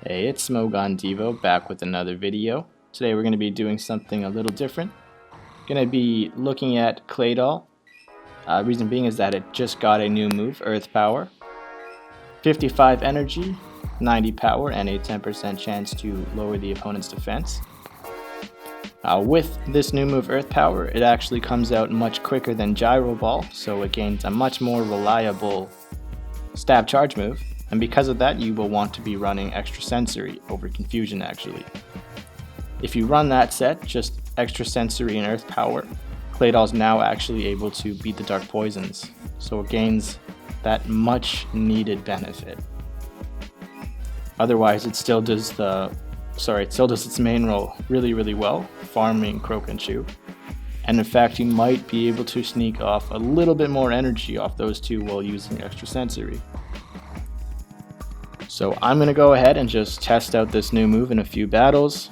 Hey, it's Smogon Devo back with another video. Today we're going to be doing something a little different. Going to be looking at Claydol. Reason being is that it just got a new move, Earth Power. 55 energy, 90 power, and a 10% chance to lower the opponent's defense. With this new move, Earth Power, it actually comes out much quicker than Gyro Ball, so it gains a much more reliable stab charge move. And because of that, you will want to be running Extra Sensory over Confusion actually. If you run that set, just Extra Sensory and Earth Power, Claydol is now actually able to beat the Dark Poisons, so it gains that much needed benefit. Otherwise, it still does its main role really well, farming Croak and Chew. And in fact, you might be able to sneak off a little bit more energy off those two while using Extra Sensory. So I'm going to go ahead and just test out this new move in a few battles.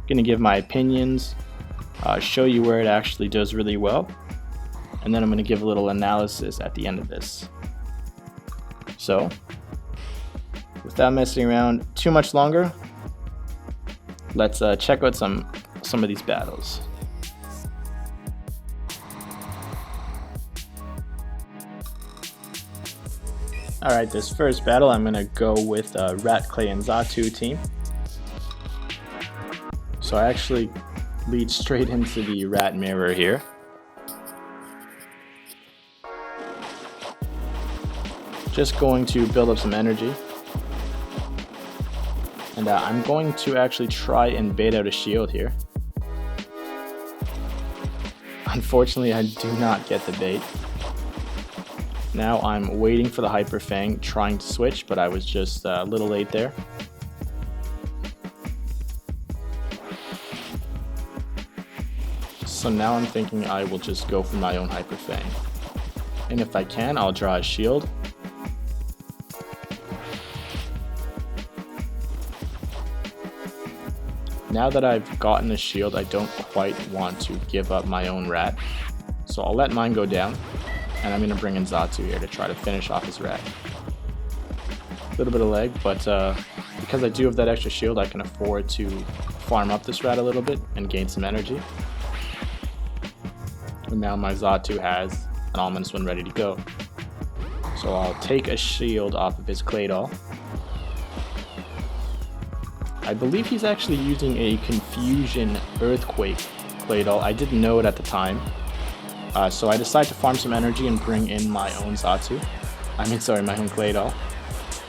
Going to give my opinions, show you where it actually does really well, and then I'm going to give a little analysis at the end of this. So, without messing around too much longer, let's check out some of these battles. Alright, this first battle I'm going to go with Rat, Clay, and Xatu team. So I actually lead straight into the Rat mirror here. Just going to build up some energy. And I'm going to actually try and bait out a shield here. Unfortunately, I do not get the bait. Now I'm waiting for the Hyper Fang, trying to switch, but I was just a little late there. So now I'm thinking I will just go for my own Hyper Fang. And if I can, I'll draw a shield. Now that I've gotten the shield, I don't quite want to give up my own Rat. So I'll let mine go down. And I'm going to bring in Xatu here to try to finish off his Rat. A little bit of lag, but because I do have that extra shield, I can afford to farm up this Rat a little bit and gain some energy. And now my Xatu has an Ominous One ready to go. So I'll take a shield off of his Claydol. I believe he's actually using a Confusion Earthquake Claydol. I didn't know it at the time. So I decide to farm some energy and bring in my own Xatu. My own Claydol.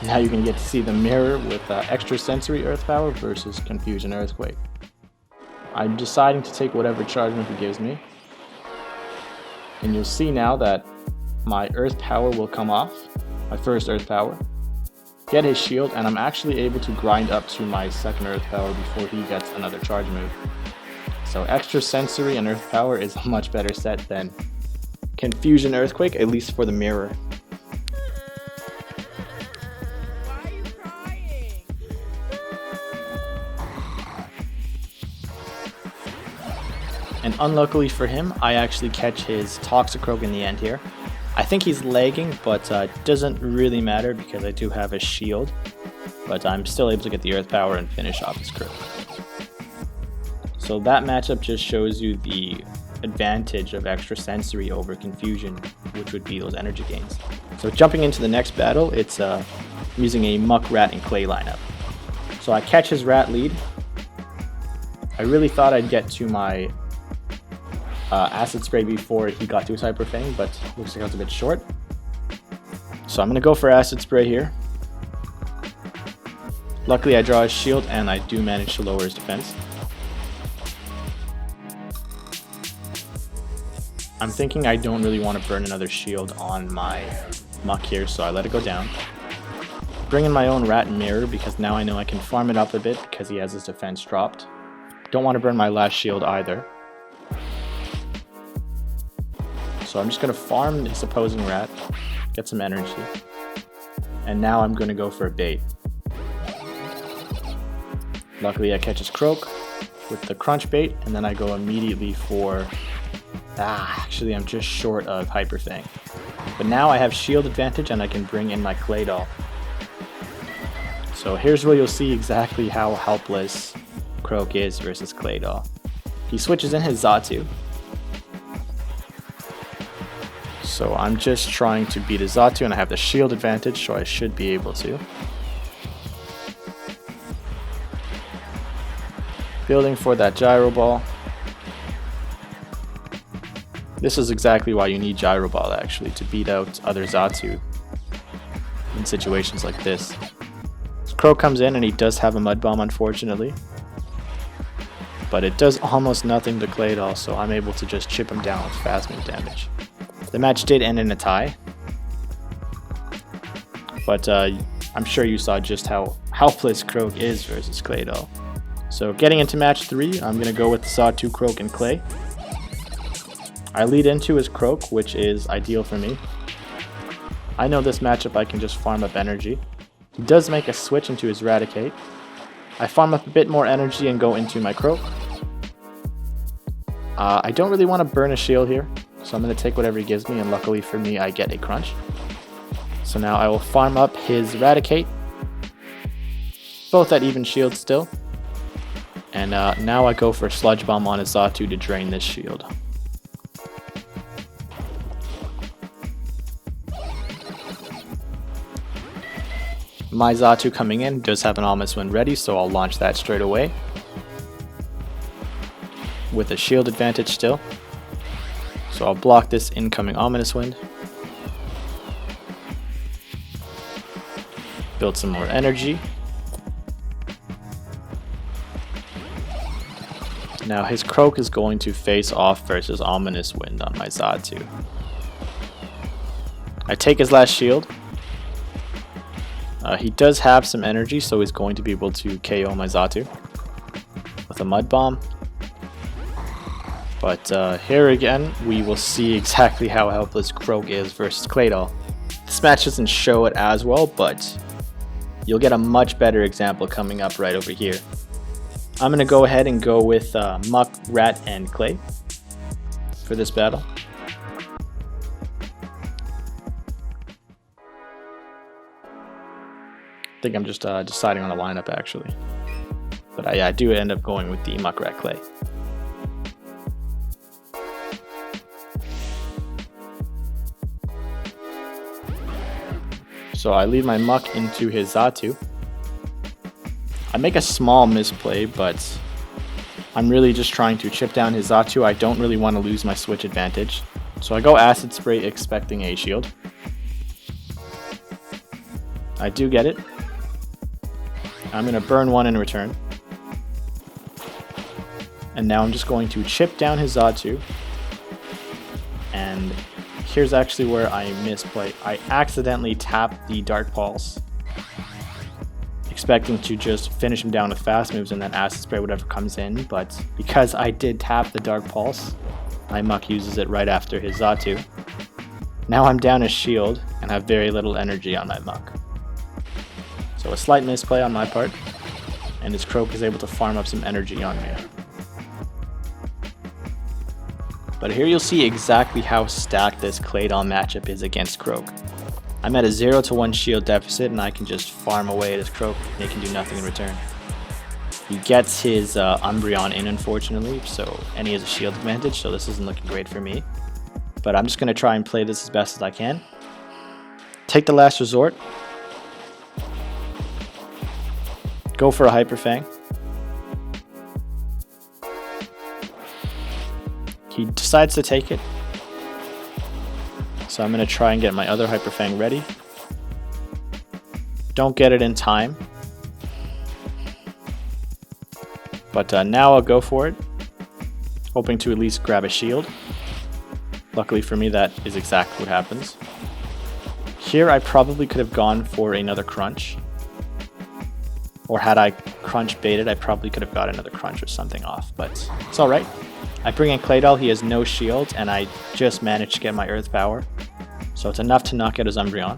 Now you can get to see the mirror with Extra Sensory Earth Power versus Confusion Earthquake. I'm deciding to take whatever charge move he gives me. And you'll see now that my Earth Power will come off, my first Earth Power, get his shield, and I'm actually able to grind up to my second Earth Power before he gets another charge move. So Extra Sensory and Earth Power is a much better set than Confusion Earthquake, at least for the mirror. Why are you crying? And unluckily for him, I actually catch his Toxicroak in the end here. I think he's lagging, but it doesn't really matter because I do have a shield. But I'm still able to get the Earth Power and finish off his Croak. So that matchup just shows you the advantage of Extra Sensory over Confusion, which would be those energy gains. So jumping into the next battle, it's using a Muck, Rat, and Clay lineup. So I catch his Rat lead. I really thought I'd get to my Acid Spray before he got to his Hyper Fang, but looks like I was a bit short. So I'm going to go for Acid Spray here. Luckily I draw his shield and I do manage to lower his defense. I'm thinking I don't really want to burn another shield on my Muck here, so I let it go down. Bring in my own Rat Mirror because now I know I can farm it up a bit because he has his defense dropped. Don't want to burn my last shield either. So I'm just going to farm this opposing Rat, get some energy, and now I'm going to go for a bait. Luckily I catch his Croak with the Crunch bait, and then I go immediately for... actually I'm just short of Hyper Fang. But now I have shield advantage and I can bring in my Claydol. So here's where you'll see exactly how helpless Croak is versus Claydol. He switches in his Xatu. So I'm just trying to beat his Xatu, and I have the shield advantage, so I should be able to. Building for that Gyro Ball. This is exactly why you need Gyro Ball, actually, to beat out other Xatu in situations like this. Croak comes in and he does have a Mud Bomb, unfortunately. But it does almost nothing to Claydol, so I'm able to just chip him down with fast move damage. The match did end in a tie. But I'm sure you saw just how helpless Croak is versus Claydol. So getting into match 3, I'm going to go with Xatu, Croak, and Clay. I lead into his Croak, which is ideal for me. I know this matchup I can just farm up energy. He does make a switch into his Raticate. I farm up a bit more energy and go into my Croak. I don't really want to burn a shield here, so I'm going to take whatever he gives me, and luckily for me I get a Crunch. So now I will farm up his Raticate, both at even shield still. And now I go for Sludge Bomb on his Xatu to drain this shield. My Xatu coming in does have an Ominous Wind ready, so I'll launch that straight away. With a shield advantage still. So I'll block this incoming Ominous Wind. Build some more energy. Now his Croak is going to face off versus Ominous Wind on my Xatu. I take his last shield. He does have some energy, so he's going to be able to KO my Xatu with a Mud Bomb. But here again, we will see exactly how helpless Croak is versus Claydol. This match doesn't show it as well, but you'll get a much better example coming up right over here. I'm going to go ahead and go with Muck, Rat, and Clay for this battle. I think I'm just deciding on a lineup actually. But I do end up going with the Muck, Rat, Clay. So I lead my Muck into his Xatu. I make a small misplay, but I'm really just trying to chip down his Xatu. I don't really want to lose my switch advantage. So I go Acid Spray expecting a shield. I do get it. I'm going to burn one in return. And now I'm just going to chip down his Xatu. And here's actually where I misplay. I accidentally tap the Dark Pulse, expecting to just finish him down with fast moves and then Acid Spray whatever comes in. But because I did tap the Dark Pulse, my Muck uses it right after his Xatu. Now I'm down a shield and have very little energy on my Muck. So a slight misplay on my part, and his Croak is able to farm up some energy on me. But here you'll see exactly how stacked this Claydol matchup is against Croak. I'm at a 0-1 shield deficit, and I can just farm away at his Croak, and he can do nothing in return. He gets his Umbreon in, unfortunately, and he has a shield advantage, so this isn't looking great for me. But I'm just going to try and play this as best as I can. Take the last resort. Go for a Hyper Fang. He decides to take it. So I'm going to try and get my other Hyper Fang ready. Don't get it in time. But now I'll go for it. Hoping to at least grab a shield. Luckily for me, that is exactly what happens. Here I probably could have gone for another Crunch. Or had I Crunch baited, I probably could have got another Crunch or something off, but it's alright. I bring in Claydol, he has no shield, and I just managed to get my Earth Power. So it's enough to knock out his Umbreon.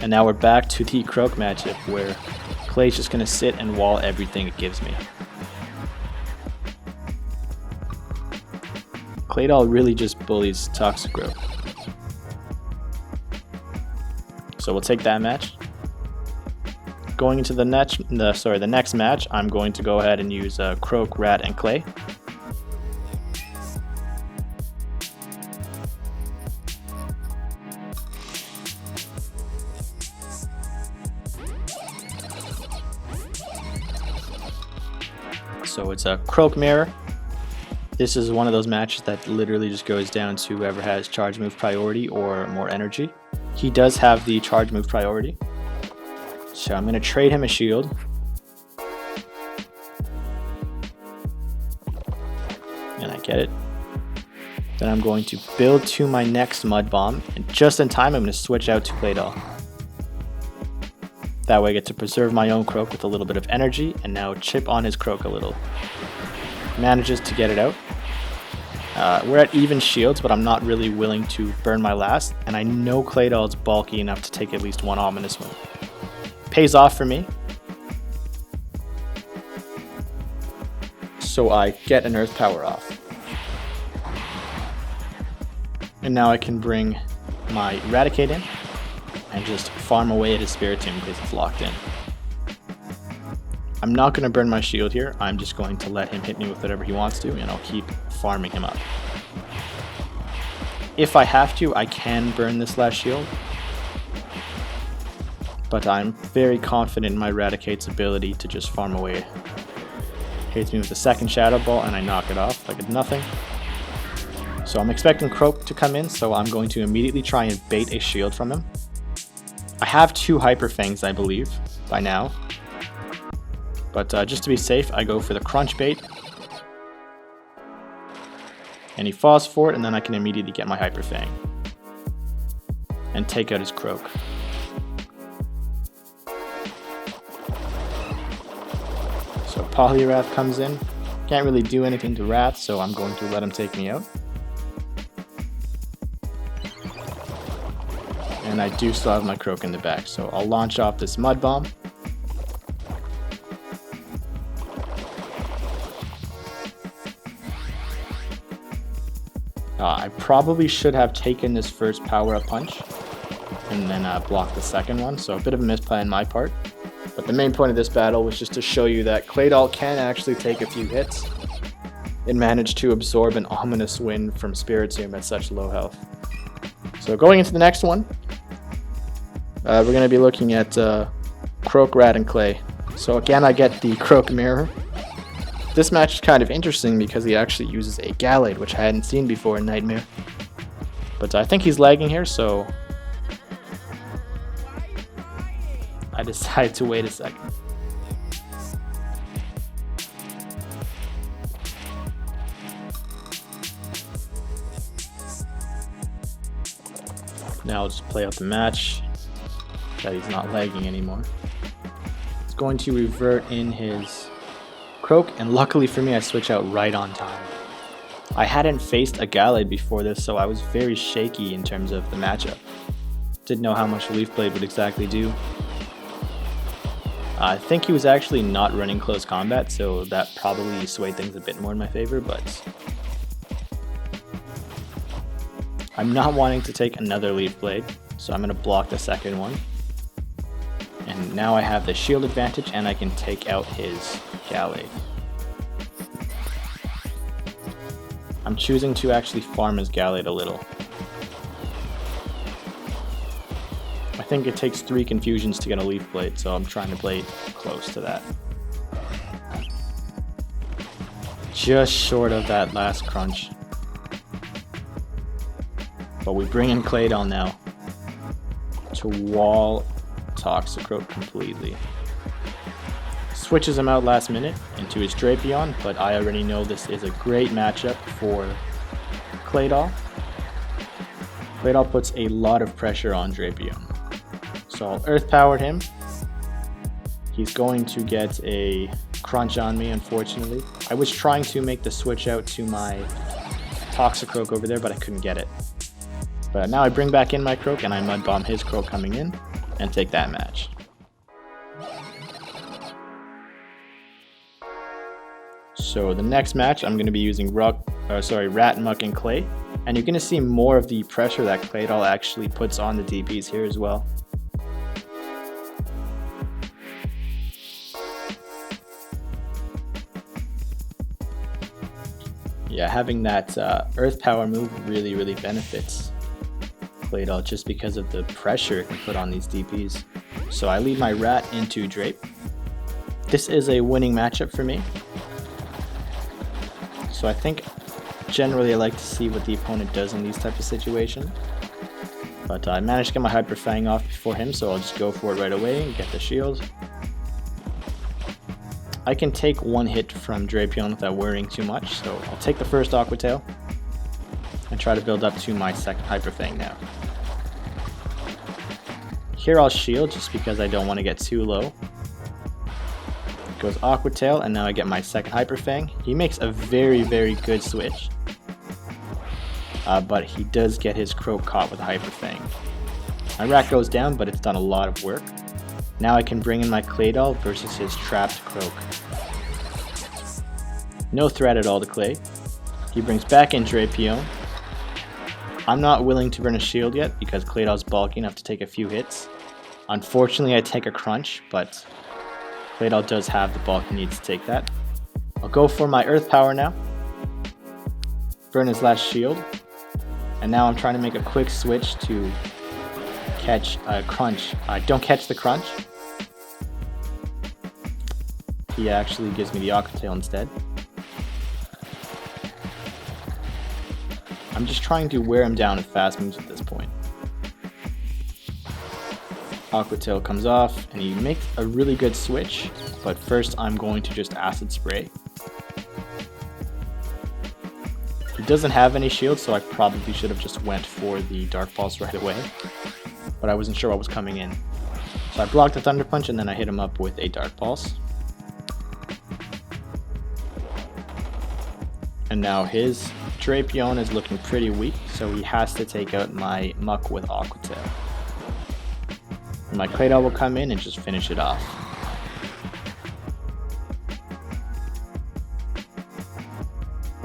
And now we're back to the Croak matchup, where Clay's just going to sit and wall everything it gives me. Claydol really just bullies Toxicroak. So we'll take that match. Going into the next match, I'm going to go ahead and use Croak, Rat, and Clay. So it's a Croak Mirror. This is one of those matches that literally just goes down to whoever has charge move priority or more energy. He does have the charge move priority. So I'm going to trade him a shield. And I get it. Then I'm going to build to my next Mud Bomb. And just in time, I'm going to switch out to Claydol. That way I get to preserve my own Croak with a little bit of energy, and now chip on his Croak a little. Manages to get it out. We're at even shields, but I'm not really willing to burn my last, and I know Claydol is bulky enough to take at least one ominous one. Pays off for me. So I get an Earth Power off. And now I can bring my Eradicate in and just farm away at his Spiritomb because it's locked in. I'm not going to burn my shield here. I'm just going to let him hit me with whatever he wants to, and I'll keep farming him up. If I have to, I can burn this last shield, but I'm very confident in my Eradicate's ability to just farm away. Hits me with the second Shadow Ball, and I knock it off like it's nothing. So I'm expecting Croak to come in, so I'm going to immediately try and bait a shield from him. I have 2 Hyper Fangs, I believe, by now. But just to be safe, I go for the Crunch Bait. And he falls for it, and then I can immediately get my Hyper Fang. And take out his Croak. So Poliwrath comes in. Can't really do anything to Wrath, so I'm going to let him take me out. And I do still have my Croak in the back, so I'll launch off this Mud Bomb. I probably should have taken this first power-up punch and then blocked the second one, so a bit of a misplay on my part. But the main point of this battle was just to show you that Claydol can actually take a few hits. It managed to absorb an ominous win from Spiritomb at such low health. So going into the next one, we're going to be looking at Croak, Rat, and Clay. So again, I get the Croak Mirror. This match is kind of interesting because he actually uses a Gallade, which I hadn't seen before in Nightmare. But I think he's lagging here, so I decided to wait a second. Now I'll just play out the match. That he's not lagging anymore. He's going to revert in his Croak, and luckily for me I switch out right on time. I hadn't faced a Gallade before this, so I was very shaky in terms of the matchup. Didn't know how much Leaf Blade would exactly do. I think he was actually not running close combat, so that probably swayed things a bit more in my favor, but I'm not wanting to take another Leaf Blade, so I'm going to block the second one. And now I have the shield advantage, and I can take out his Gallade. I'm choosing to actually farm his Gallade a little. I think it takes 3 confusions to get a Leaf Blade, so I'm trying to play close to that. Just short of that last crunch. But we bring in Claydol now to wall Toxicroak completely. Switches him out last minute into his Drapion, but I already know this is a great matchup for Claydol. Claydol puts a lot of pressure on Drapion. So I'll Earth Powered him. He's going to get a crunch on me, unfortunately. I was trying to make the switch out to my Toxicroak over there, but I couldn't get it. But now I bring back in my Croak and I Mud Bomb his Croak coming in and take that match. So the next match I'm going to be using Rat, Muck, and Clay. And you're going to see more of the pressure that Claydol actually puts on the DPs here as well. Yeah, having that Earth Power move really benefits Claydol just because of the pressure it can put on these DPs. So I lead my Rat into Drape. This is a winning matchup for me. So I think generally I like to see what the opponent does in these types of situations. But I managed to get my Hyper Fang off before him, so I'll just go for it right away and get the shield. I can take one hit from Drapion without worrying too much, so I'll take the first Aqua Tail and try to build up to my second Hyper Fang now. Here I'll shield just because I don't want to get too low. Goes Aqua Tail, and now I get my second Hyper Fang. He makes a very good switch. But he does get his Croak caught with a Hyper Fang. My Rat goes down, but it's done a lot of work. Now I can bring in my Claydol versus his trapped Croak. No threat at all to Clay. He brings back in Drapion. I'm not willing to burn a shield yet because Claydol's bulky enough to take a few hits. Unfortunately I take a crunch, but Claydol does have the bulk he needs to take that. I'll go for my Earth Power now. Burn his last shield. And now I'm trying to make a quick switch to catch a crunch. I don't catch the crunch. He actually gives me the Aqua Tail instead. I'm just trying to wear him down with fast moves at this point. Aqua Tail comes off and he makes a really good switch, but first I'm going to just Acid Spray. He doesn't have any shield, so I probably should have just went for the Dark Pulse right away, but I wasn't sure what was coming in. So I blocked the Thunder Punch and then I hit him up with a Dark Pulse. And now his Drapion is looking pretty weak, so he has to take out my Muck with Aqua Tail. My Claydol will come in and just finish it off.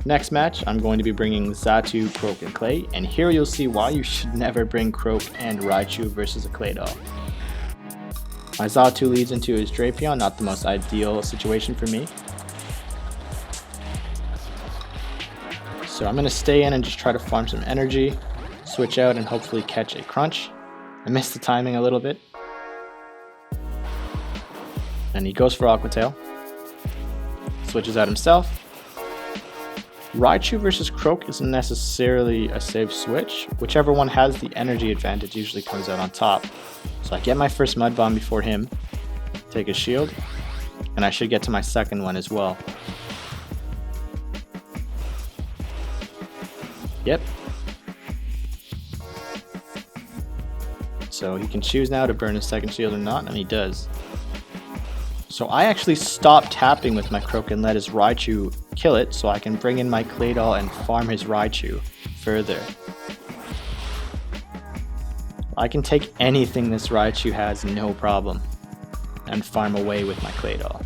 Next match, I'm going to be bringing Xatu, Croak, and Clay, and here you'll see why you should never bring Croak and Raichu versus a Claydol. My Xatu leads into his Drapion, not the most ideal situation for me. So I'm going to stay in and just try to farm some energy, switch out, and hopefully catch a crunch. I missed the timing a little bit. And he goes for Aqua Tail. Switches out himself. Raichu versus Croak isn't necessarily a safe switch. Whichever one has the energy advantage usually comes out on top. So I get my first Mud Bomb before him, take a shield, and I should get to my second one as well. Yep. So he can choose now to burn his second shield or not, and he does. So I actually stopped tapping with my Croak and let his Raichu kill it so I can bring in my Claydol and farm his Raichu further. I can take anything this Raichu has, no problem, and farm away with my Claydol.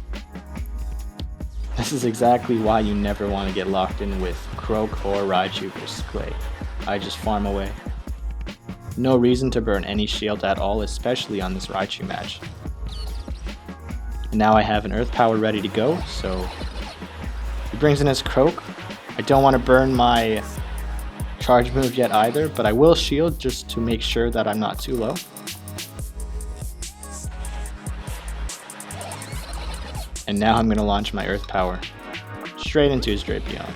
This is exactly why you never want to get locked in with Croak or Raichu versus Clay. I just farm away. No reason to burn any shield at all, especially on this Raichu match. And now I have an Earth Power ready to go, so he brings in his Croak. I don't want to burn my charge move yet either, but I will shield just to make sure that I'm not too low. And now I'm going to launch my Earth Power straight into his Drapion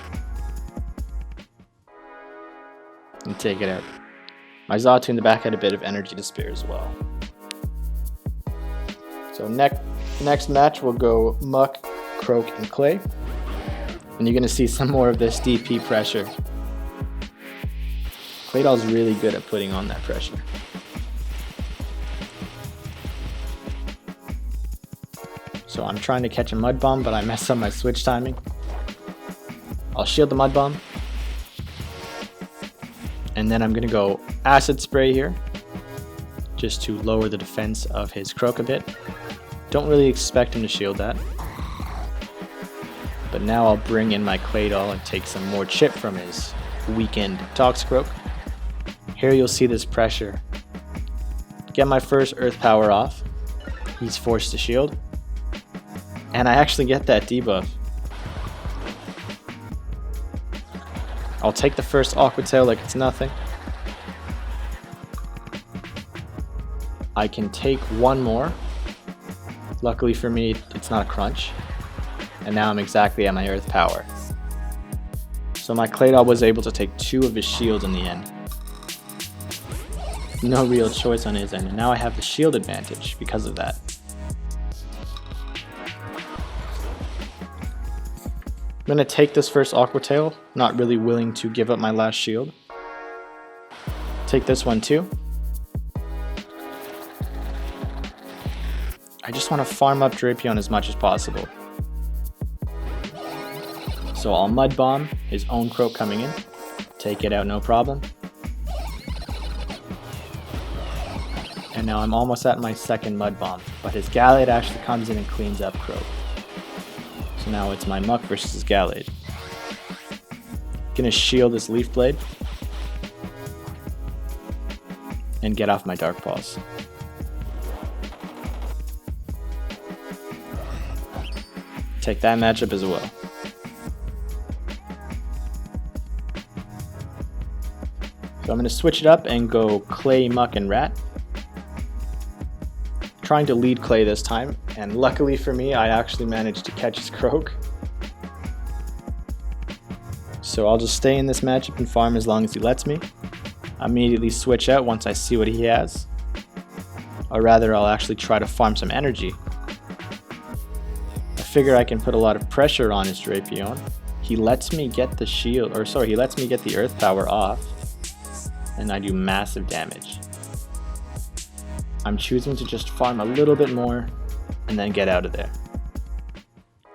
and take it out. My Xatu in the back had a bit of energy to spare as well. So next match we'll go Muck, Croak, and Clay. And you're going to see some more of this DP pressure. Claydol's really good at putting on that pressure. So I'm trying to catch a Mud Bomb, but I messed up my switch timing. I'll shield the Mud Bomb. And then I'm going to go Acid Spray here, just to lower the defense of his Croak a bit. Don't really expect him to shield that. But now I'll bring in my Claydol and take some more chip from his weakened Toxicroak. Here you'll see this pressure. Get my first Earth Power off. He's forced to shield. And I actually get that debuff. I'll take the first Aqua Tail like it's nothing. I can take one more. Luckily for me, it's not a crunch. And now I'm exactly at my Earth Power. So my Claydol was able to take 2 of his shields in the end. No real choice on his end, and now I have the shield advantage because of that. I'm going to take this first Aqua Tail, not really willing to give up my last shield. Take this one too. I just want to farm up Drapion as much as possible. So I'll Mud Bomb his own Croak coming in. Take it out, no problem. And now I'm almost at my second Mud Bomb, but his Gallade actually comes in and cleans up Croak. So now it's my Muck versus his Gallade. Gonna shield this Leaf Blade and get off my Dark Pulse. Take that matchup as well. So I'm going to switch it up and go Clay, Muck, and Rat. Trying to lead Clay this time, and luckily for me, I actually managed to catch his Croak. So I'll just stay in this matchup and farm as long as he lets me. I immediately switch out once I see what he has. Or rather, I'll actually try to farm some energy. I figure I can put a lot of pressure on his Drapion. He lets me get the shield, or sorry, he lets me get the Earth Power off. And I do massive damage. I'm choosing to just farm a little bit more and then get out of there.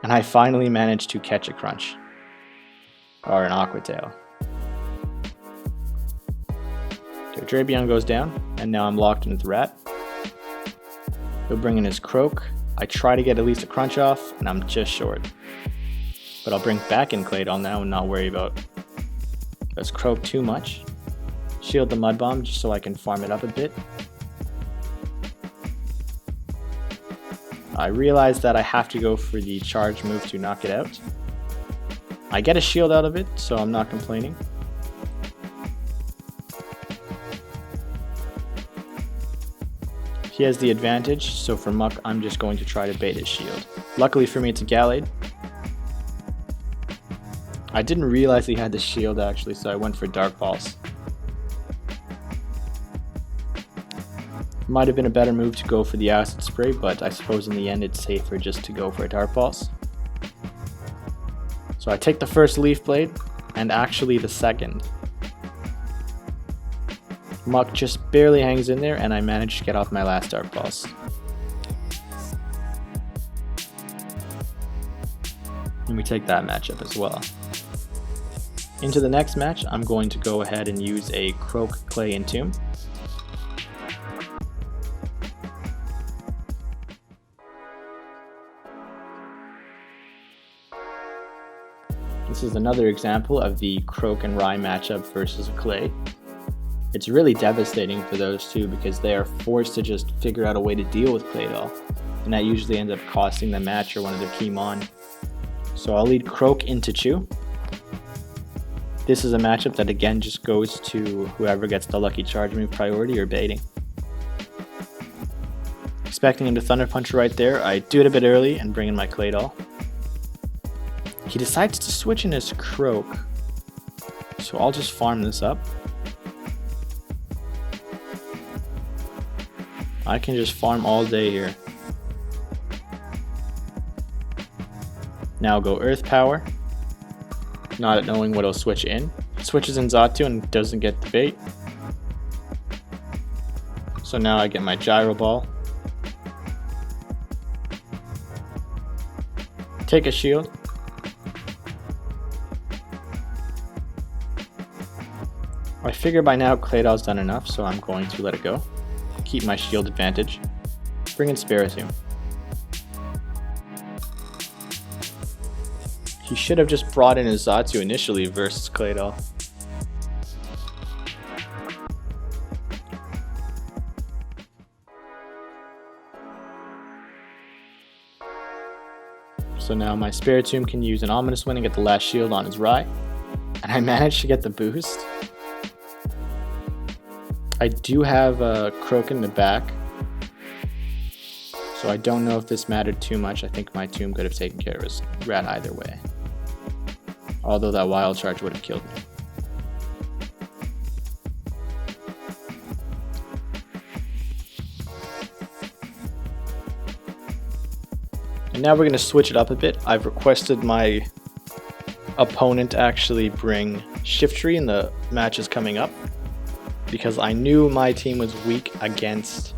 And I finally managed to catch a crunch. Or an Aqua Tail. So Drapion goes down, and now I'm locked in with Rat. He'll bring in his Croak. I try to get at least a crunch off, and I'm just short. But I'll bring back in Claydol now and not worry about this Croak too much. Shield the Mud Bomb just so I can farm it up a bit. I realize that I have to go for the charge move to knock it out. I get a shield out of it, so I'm not complaining. He has the advantage, so for Muck, I'm just going to try to bait his shield. Luckily for me, it's a Gallade. I didn't realize he had the shield actually, so I went for Dark Pulse. Might have been a better move to go for the Acid Spray, but I suppose in the end it's safer just to go for a Dark Pulse. So I take the first Leaf Blade, and actually the second. Muck just barely hangs in there, and I manage to get off my last Dark Pulse. And we take that matchup as well. Into the next match, I'm going to go ahead and use a Croak, Clay, and Tomb. This is another example of the Croak and Rye matchup versus a Clay. It's really devastating for those two because they are forced to just figure out a way to deal with Claydol, and that usually ends up costing the match or one of their key mon. So I'll lead Croak into Chew. This is a matchup that again just goes to whoever gets the lucky charge move priority or baiting. Expecting him to Thunder Punch right there, I do it a bit early and bring in my Claydol. He decides to switch in his Croak, so I'll just farm this up. I can just farm all day here. Now go Earth Power, not knowing what he'll switch in. Switches in Xatu and doesn't get the bait. So now I get my Gyro Ball. Take a shield. I figure by now Claydol's done enough, so I'm going to let it go. Keep my shield advantage. Bring in Spiritomb. He should have just brought in his Xatu initially versus Claydol. So now my Spiritomb can use an Ominous Wind and get the last shield on his Rye. and I managed to get the boost. I do have a Croak in the back, so I don't know if this mattered too much. I think my Tomb could have taken care of his rat either way. Although that Wild Charge would have killed me. And now we're going to switch it up a bit. I've requested my opponent actually bring Shiftry in the matches coming up, because I knew my team was weak against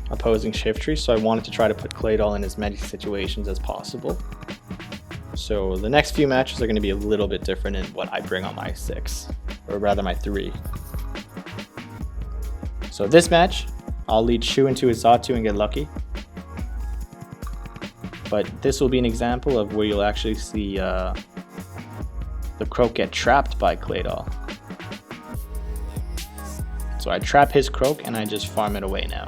opposing Shiftry, so I wanted to try to put Claydol in as many situations as possible. So the next few matches are going to be a little bit different in what I bring on my 6, or rather my 3. So this match, I'll lead Shu into his Xatu and get lucky. But this will be an example of where you'll actually see the Croak get trapped by Claydol. So I trap his Croak and I just farm it away now.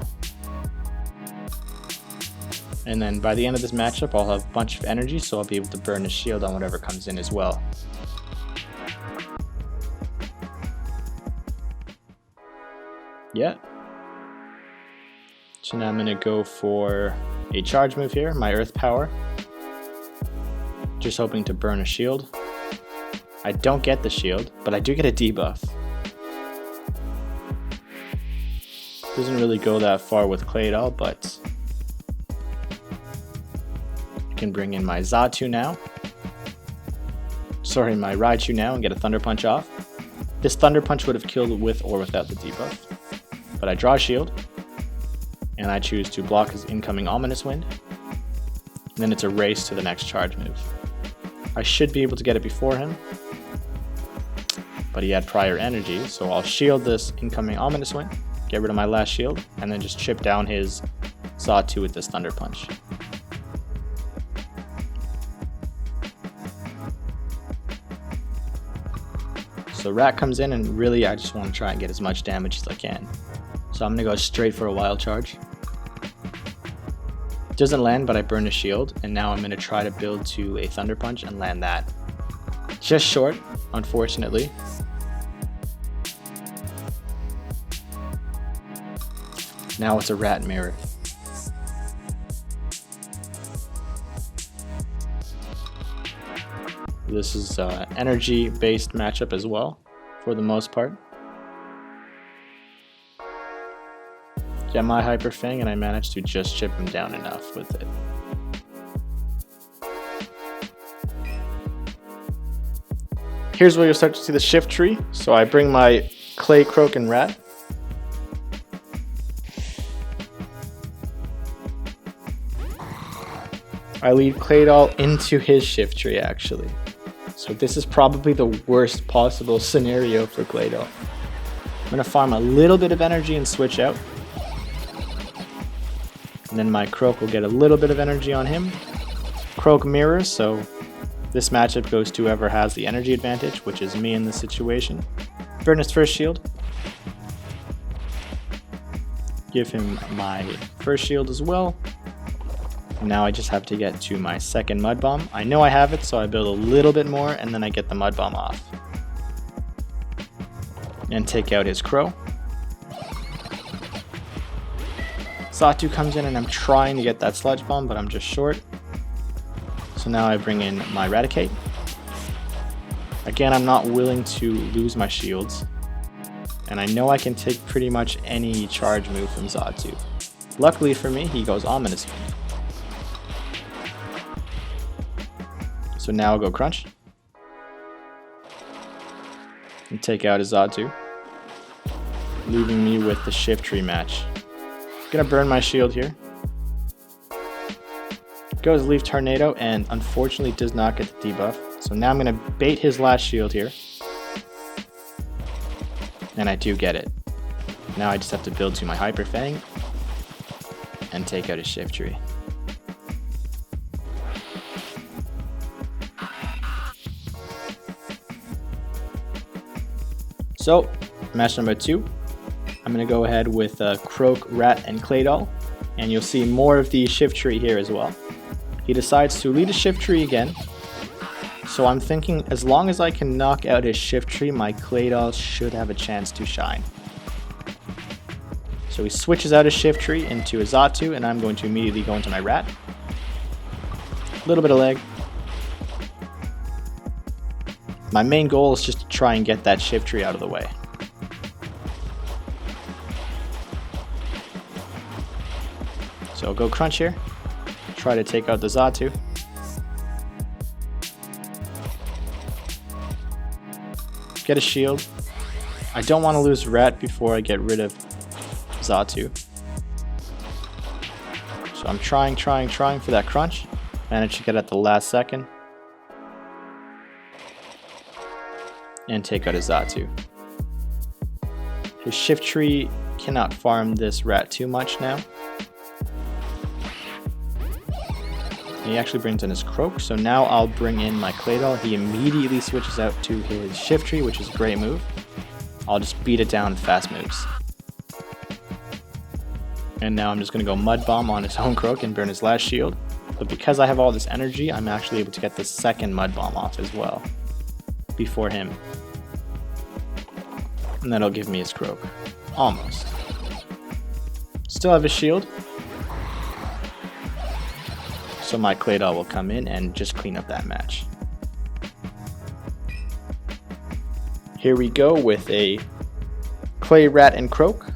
And then by the end of this matchup, I'll have a bunch of energy, so I'll be able to burn his shield on whatever comes in as well. Yeah. So now I'm going to go for a charge move here, my Earth Power. Just hoping to burn a shield. I don't get the shield, but I do get a debuff. Doesn't really go that far with Claydol, but I can bring in my Xatu now. Sorry, my Raichu now and get a Thunder Punch off. This Thunder Punch would have killed with or without the debuff. But I draw a shield, and I choose to block his incoming Ominous Wind. And then it's a race to the next charge move. I should be able to get it before him, but he had prior energy, so I'll shield this incoming Ominous Wind, get rid of my last shield, and then just chip down his Xatu with this Thunder Punch. So Rat comes in, and really I just want to try and get as much damage as I can. So I'm going to go straight for a Wild Charge. It doesn't land, but I burn a shield, and now I'm going to try to build to a Thunder Punch and land that. Just short, unfortunately. Now it's a Rat Mirror. This is an energy-based matchup as well, for the most part. Get my Hyper Fang, and I managed to just chip him down enough with it. Here's where you'll start to see the shift tree. So I bring my Clay, Croak, and Rat. I lead Claydol into his shift tree actually. So this is probably the worst possible scenario for Claydol. I'm going to farm a little bit of energy and switch out. And then my Croak will get a little bit of energy on him. Croak mirrors, so this matchup goes to whoever has the energy advantage, which is me in this situation. Burn his first shield. Give him my first shield as well. Now I just have to get to my second Mud Bomb. I know I have it, so I build a little bit more, and then I get the Mud Bomb off. And take out his Crow. Xatu comes in, and I'm trying to get that Sludge Bomb, but I'm just short. So now I bring in my Raticate. Again, I'm not willing to lose my shields. And I know I can take pretty much any charge move from Xatu. Luckily for me, he goes Ominous Wind. So now I'll go Crunch. And take out his Xatu, leaving me with the Shift Tree match. Gonna burn my shield here. Goes Leaf Tornado, and unfortunately does not get the debuff. So now I'm gonna bait his last shield here. And I do get it. Now I just have to build to my Hyper Fang and take out his Shift Tree. So, match number 2, I'm going to go ahead with Croak, Rat, and Claydol, and you'll see more of the Shift Tree here as well. He decides to lead a Shift Tree again, So I'm thinking as long as I can knock out his Shift Tree, my Claydol should have a chance to shine. So he switches out his Shift Tree into a Xatu, and I'm going to immediately go into my Rat. A little bit of lag. My main goal is just to try and get that Shift Tree out of the way. So go Crunch here. Try to take out the Xatu. Get a shield. I don't want to lose Rat before I get rid of Xatu. So I'm trying for that Crunch. Managed to get it at the last second. And take out his Xatu. His Shift Tree cannot farm this Rat too much now. He actually brings in his Croak, so now I'll bring in my Claydol. He immediately switches out to his Shift Tree, which is a great move. I'll just beat it down with fast moves. And now I'm just going to go Mud Bomb on his own Croak and burn his last shield. But because I have all this energy, I'm actually able to get the second Mud Bomb off as well. Before him. And that'll give me his Croak. Almost. Still have his shield. So my Claydol will come in and just clean up that match. Here we go with a Clay, Rat, and Croak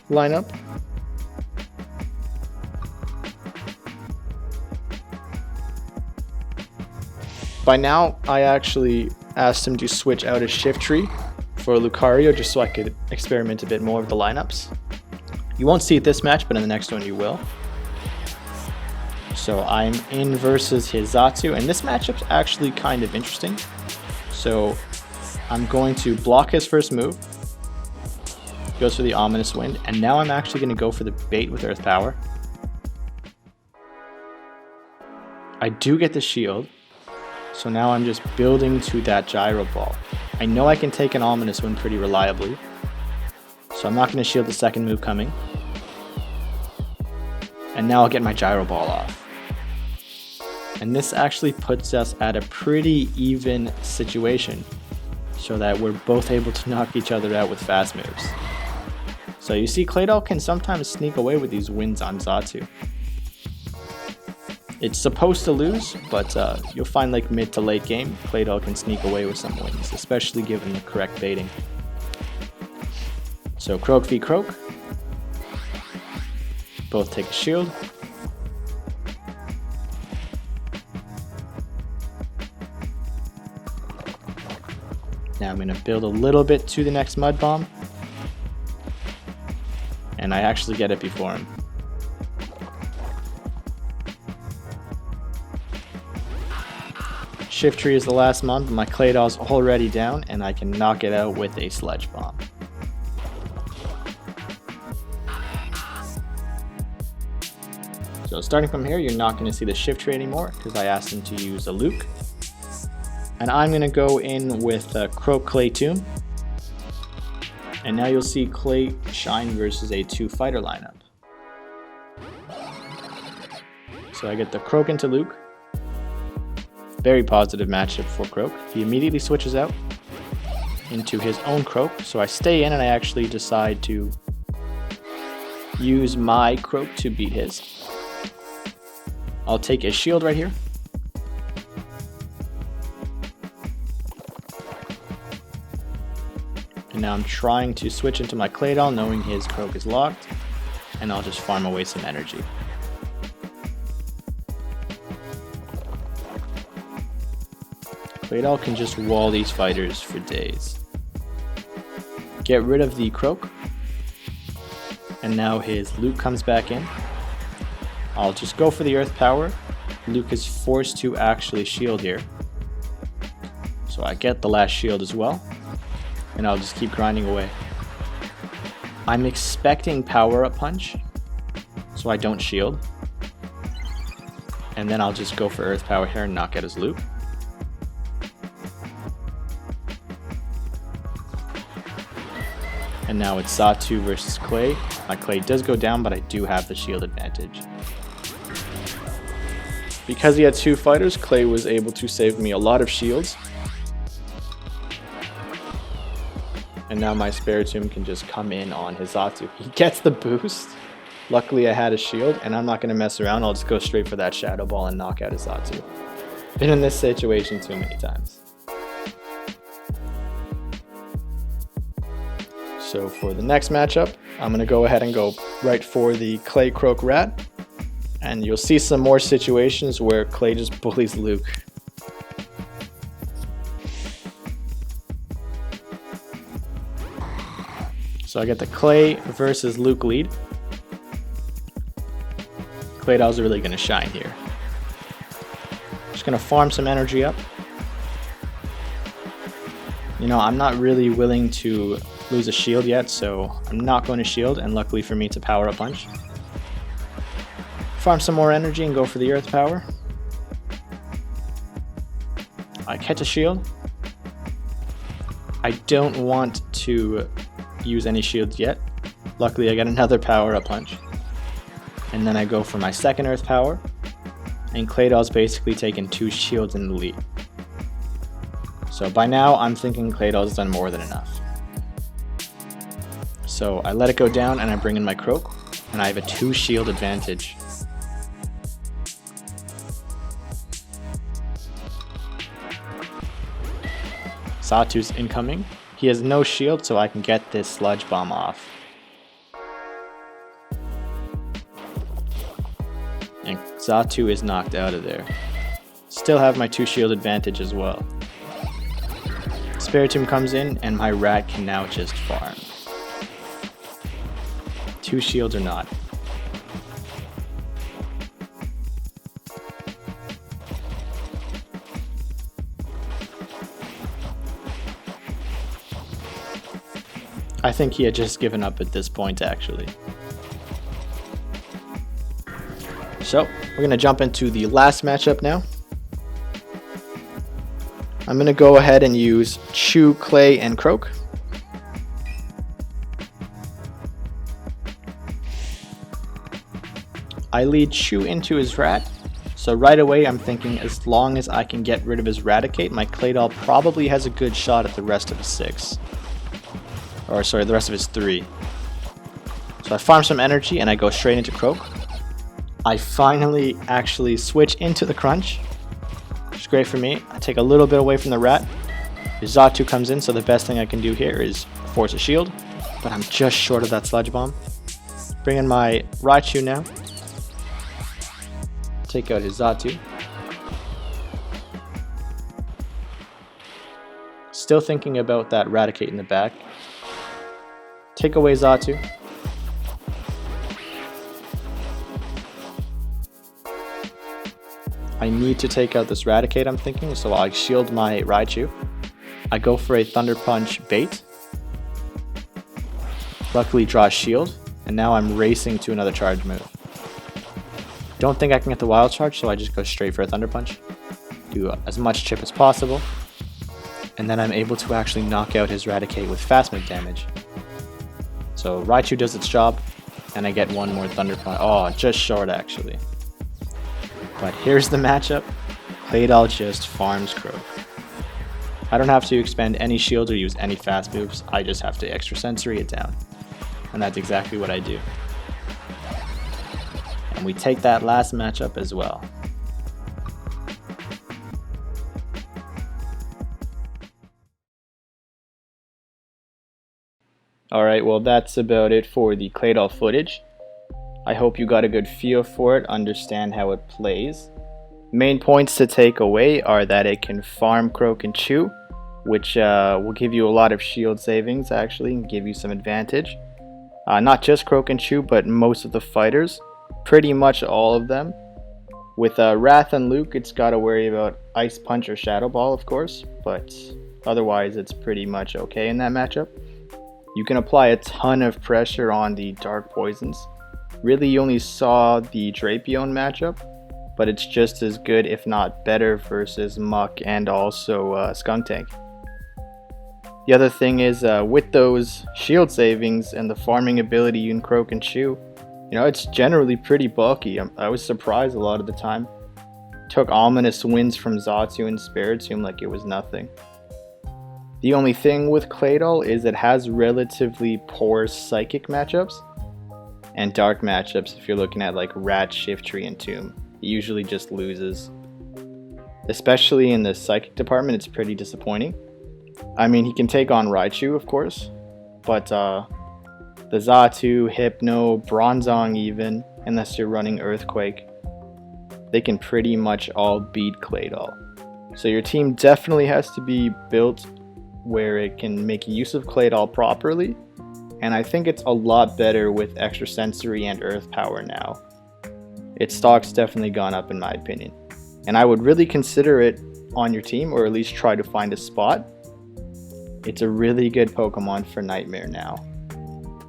lineup. By now, I actually asked him to switch out his Shift Tree for Lucario just so I could experiment a bit more with the lineups. You won't see it this match, but in the next one you will. So I'm in versus his Xatu, and this matchup's actually kind of interesting. So I'm going to block his first move. Goes for the Ominous Wind, and now I'm actually going to go for the bait with Earth Power. I do get the shield, so now I'm just building to that Gyro Ball. I know I can take an Ominous Wind pretty reliably, so I'm not going to shield the second move coming. And now I'll get my Gyro Ball off. And this actually puts us at a pretty even situation, so that we're both able to knock each other out with fast moves. So you see, Claydol can sometimes sneak away with these wins on Xatu. It's supposed to lose, but you'll find like mid to late game, Claydol can sneak away with some wins, especially given the correct baiting. So Croak v Croak. Both take a shield. Now I'm going to build a little bit to the next Mud Bomb. And I actually get it before him. Shift Tree is the last mon, but my Claydol's already down, and I can knock it out with a Sledge Bomb. So starting from here, you're not going to see the Shift Tree anymore, because I asked him to use a Luke. And I'm going to go in with Croak Clay Tomb. And now you'll see Clay shine versus a 2-fighter lineup. So I get the Croak into Luke. Very positive matchup for Croak. He immediately switches out into his own Croak. So I stay in and I actually decide to use my Croak to beat his. I'll take a shield right here. And now I'm trying to switch into my Claydol, knowing his Croak is locked, and I'll just farm away some energy. Claydol can just wall these fighters for days. Get rid of the Croak, and now his Luke comes back in. I'll just go for the Earth Power. Luke is forced to actually shield here. So I get the last shield as well. And I'll just keep grinding away. I'm expecting Power Up Punch, so I don't shield. And then I'll just go for Earth Power here and knock out his Luke. And now it's Xatu versus Clay. My Clay does go down, but I do have the shield advantage. Because he had 2 fighters, Clay was able to save me a lot of shields. And now my Spiritomb can just come in on his Xatu. He gets the boost. Luckily I had a shield, and I'm not going to mess around. I'll just go straight for that Shadow Ball and knock out his Xatu. Been in this situation too many times. So for the next matchup, I'm going to go ahead and go right for the Clay Croak Rat. And you'll see some more situations where Clay just bullies Luke. So I get the Clay versus Luke lead. Claydol's really going to shine here. Just going to farm some energy up. You know, I'm not really willing to lose a shield yet, so I'm not going to shield, and luckily for me, it's a power up punch. Farm some more energy and go for the earth power. I catch a shield. I don't want to use any shields yet. Luckily I got another power up punch. And then I go for my second earth power. And Claydol's basically taken 2 shields in the lead. So by now I'm thinking Claydol's done more than enough. So I let it go down and I bring in my Croak. And I have a 2 shield advantage. Xatu's incoming. He has no shield, so I can get this Sludge Bomb off. And Xatu is knocked out of there. Still have my 2 shield advantage as well. Spiritomb comes in, and my rat can now just farm. 2 shields or not. I think he had just given up at this point, actually. So, we're going to jump into the last matchup now. I'm going to go ahead and use Chew, Clay, and Croak. I lead Chew into his rat. So right away I'm thinking as long as I can get rid of his Raticate, my Claydol probably has a good shot at the rest of his 6. Or sorry, the rest of his 3. So I farm some energy and I go straight into Croak. I finally actually switch into the Crunch, which is great for me. I take a little bit away from the rat. His Xatu comes in, so the best thing I can do here is force a shield, but I'm just short of that Sludge Bomb. Bring in my Raichu now. Take out his Xatu. Still thinking about that Raticate in the back. Take away Xatu. I need to take out this Raticate, I'm thinking, so I shield my Raichu. I go for a Thunder Punch bait. Luckily draw a shield, and now I'm racing to another charge move. Don't think I can get the Wild Charge, so I just go straight for a Thunder Punch. Do as much chip as possible. And then I'm able to actually knock out his Raticate with fast move damage. So Raichu does its job, and I get one more Thunder Punch. Oh, just short actually. But here's the matchup. Claydol just farms Croak. I don't have to expend any shields or use any fast moves. I just have to extrasensory it down. And that's exactly what I do. And we take that last matchup as well. Alright, well that's about it for the Claydol footage. I hope you got a good feel for it, understand how it plays. Main points to take away are that it can farm Croak and Chew, which will give you a lot of shield savings actually, and give you some advantage. Not just Croak and Chew, but most of the fighters. Pretty much all of them. With Wrath and Luke, it's got to worry about Ice Punch or Shadow Ball, of course, but otherwise it's pretty much okay in that matchup. You can apply a ton of pressure on the Dark Poisons. Really, you only saw the Drapion matchup, but it's just as good, if not better, versus Muck and also Skuntank. The other thing is, with those shield savings and the farming ability in Croak and Chew, you know, it's generally pretty bulky. I was surprised a lot of the time. took ominous wins from Xatu and Spiritomb like it was nothing. The only thing with Claydol is it has relatively poor psychic matchups and dark matchups. If you're looking at like Rat, Shiftry, and Tomb, it usually just loses. Especially in the psychic department, it's pretty disappointing. I mean, he can take on Raichu, of course, but the Xatu, Hypno, Bronzong even, unless you're running Earthquake, they can pretty much all beat Claydol. So your team definitely has to be built where it can make use of Claydol properly, and I think it's a lot better with Extra Sensory and Earth Power now. Its stock's definitely gone up in my opinion, and I would really consider it on your team, or at least try to find a spot. It's a really good Pokemon for Nightmare now.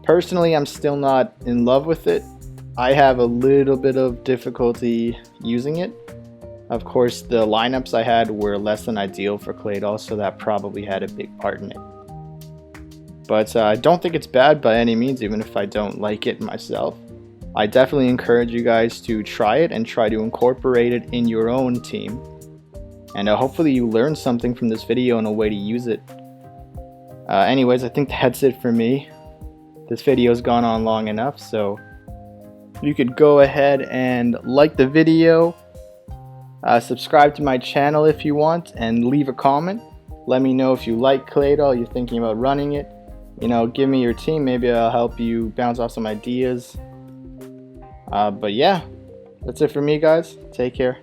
Personally, I'm still not in love with it. I have a little bit of difficulty using it. Of course, the lineups I had were less than ideal for Claydol, so that probably had a big part in it. But I don't think it's bad by any means, even if I don't like it myself. I definitely encourage you guys to try it and try to incorporate it in your own team. And hopefully you learned something from this video and a way to use it. Anyways, I think that's it for me. This video's gone on long enough, so you could go ahead and like the video. Subscribe to my channel if you want, and leave a comment. Let me know if you like Claydol, you're thinking about running it. You know, give me your team, maybe I'll help you bounce off some ideas. But yeah, that's it for me guys. Take care.